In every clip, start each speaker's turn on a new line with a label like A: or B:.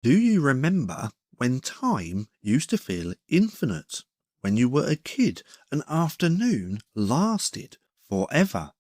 A: Do you remember when time used to feel infinite? When you were a kid, an afternoon lasted forever.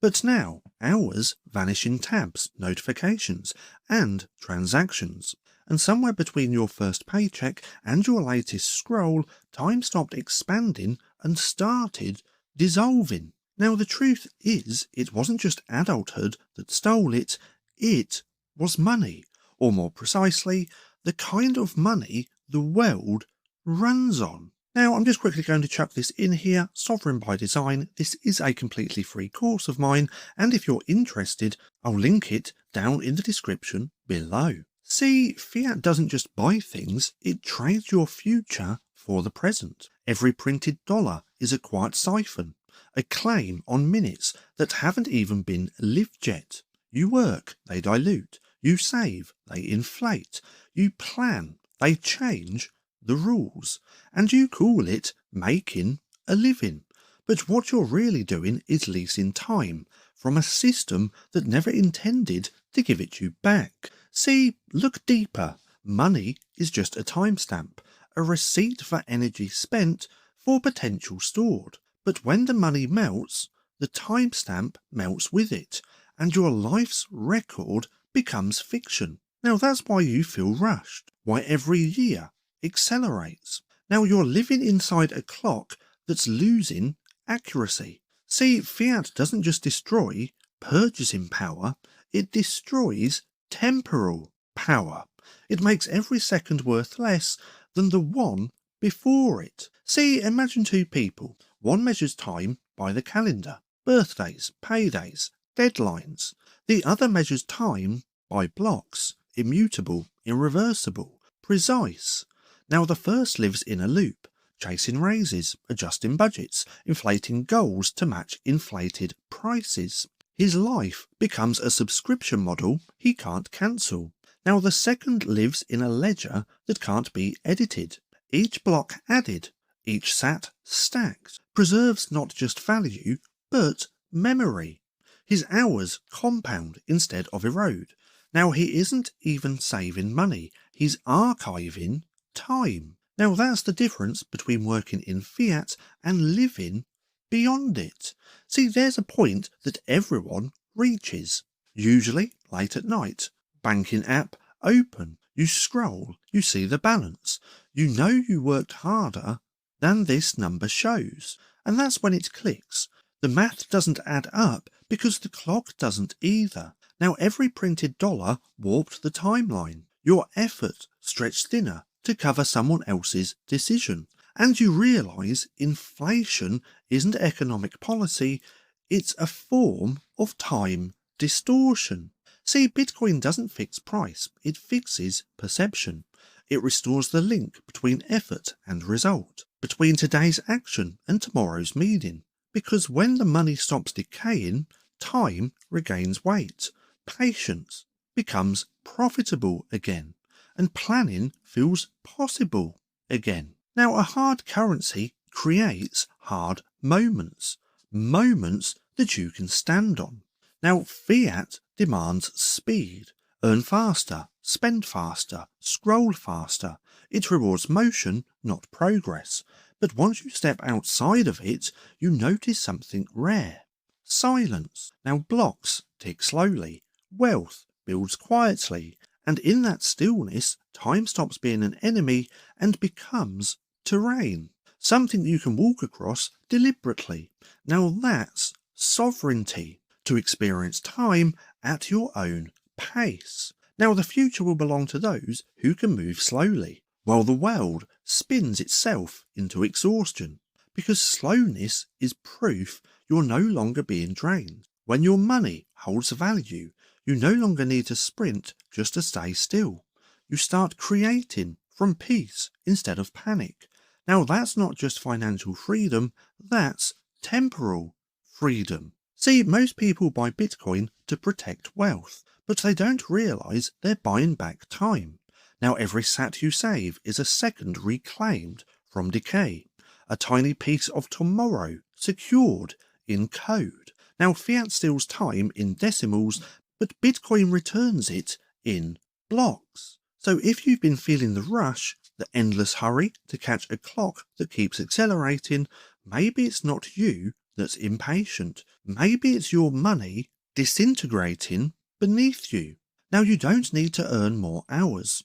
A: But now, hours vanish in tabs, notifications, and transactions. And somewhere between your first paycheck and your latest scroll, time stopped expanding and started dissolving. Now, the truth is, it wasn't just adulthood that stole it, it was money. Or more precisely, the kind of money the world runs on. Now, I'm just quickly going to chuck this in here, Sovereign by Design. This is a completely free course of mine, and if you're interested, I'll link it down in the description below. See, Fiat doesn't just buy things, it trades your future for the present. Every printed dollar is a quiet siphon, a claim on minutes that haven't even been lived yet. You work, they dilute. You save, they inflate. You plan, they change the rules. And you call it making a living. But what you're really doing is leasing time from a system that never intended to give it you back. See, look deeper. Money is just a timestamp, a receipt for energy spent for potential stored. But when the money melts, the timestamp melts with it, and your life's record becomes fiction. Now that's why you feel rushed, why every year accelerates. Now you're living inside a clock that's losing accuracy. See, Fiat doesn't just destroy purchasing power, it destroys temporal power. It makes every second worth less than the one before it. See, imagine two people. One measures time by the calendar, birthdays, paydays, deadlines. The other measures time by blocks, immutable, irreversible, precise. Now the first lives in a loop, chasing raises, adjusting budgets, inflating goals to match inflated prices. His life becomes a subscription model he can't cancel. Now the second lives in a ledger that can't be edited. Each block added, each sat stacked, preserves not just value, but memory. His hours compound instead of erode. Now he isn't even saving money, he's archiving time. Now that's the difference between working in Fiat and living beyond it. See, there's a point that everyone reaches, usually late at night. Banking app open, you scroll, you see the balance. You know you worked harder than this number shows, and that's when it clicks. The math doesn't add up because the clock doesn't either. Now every printed dollar warped the timeline. Your effort stretched thinner to cover someone else's decision. And you realise inflation isn't economic policy, it's a form of time distortion. See, Bitcoin doesn't fix price, it fixes perception. It restores the link between effort and result, between today's action and tomorrow's meaning. Because when the money stops decaying, time regains weight, patience becomes profitable again, and planning feels possible again. Now, a hard currency creates hard moments, moments that you can stand on. Now, Fiat demands speed. Earn faster, spend faster, scroll faster. It rewards motion, not progress. But once you step outside of it, you notice something rare. Silence. Now blocks tick slowly. Wealth builds quietly. And in that stillness, time stops being an enemy and becomes terrain. Something you can walk across deliberately. Now that's sovereignty. To experience time at your own pace. Now the future will belong to those who can move slowly, while the world spins itself into exhaustion, because slowness is proof you're no longer being drained. When your money holds value, you no longer need to sprint just to stay still. You start creating from peace instead of panic. Now that's not just financial freedom, that's temporal freedom. See, most people buy Bitcoin to protect wealth, but they don't realise they're buying back time. Now every sat you save is a second reclaimed from decay, a tiny piece of tomorrow secured in code. Now Fiat steals time in decimals, but Bitcoin returns it in blocks. So if you've been feeling the rush, the endless hurry to catch a clock that keeps accelerating, maybe it's not you that's impatient. Maybe it's your money disintegrating beneath you. Now, you don't need to earn more hours.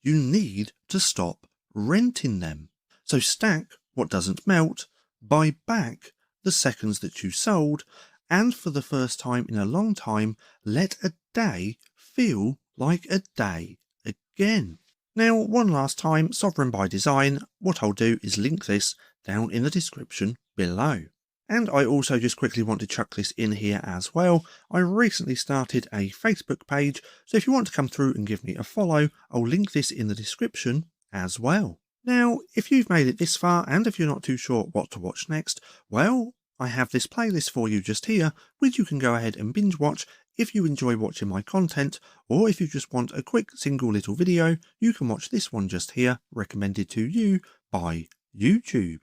A: You need to stop renting them. So stack what doesn't melt, buy back the seconds that you sold, and for the first time in a long time, let a day feel like a day again. Now, one last time, Sovereign by Design, what I'll do is link this down in the description below. And I also just quickly want to chuck this in here as well. I recently started a Facebook page, so if you want to come through and give me a follow, I'll link this in the description as well. Now, if you've made it this far, and if you're not too sure what to watch next, well, I have this playlist for you just here, which you can go ahead and binge watch if you enjoy watching my content, or if you just want a quick single little video, you can watch this one just here, recommended to you by YouTube.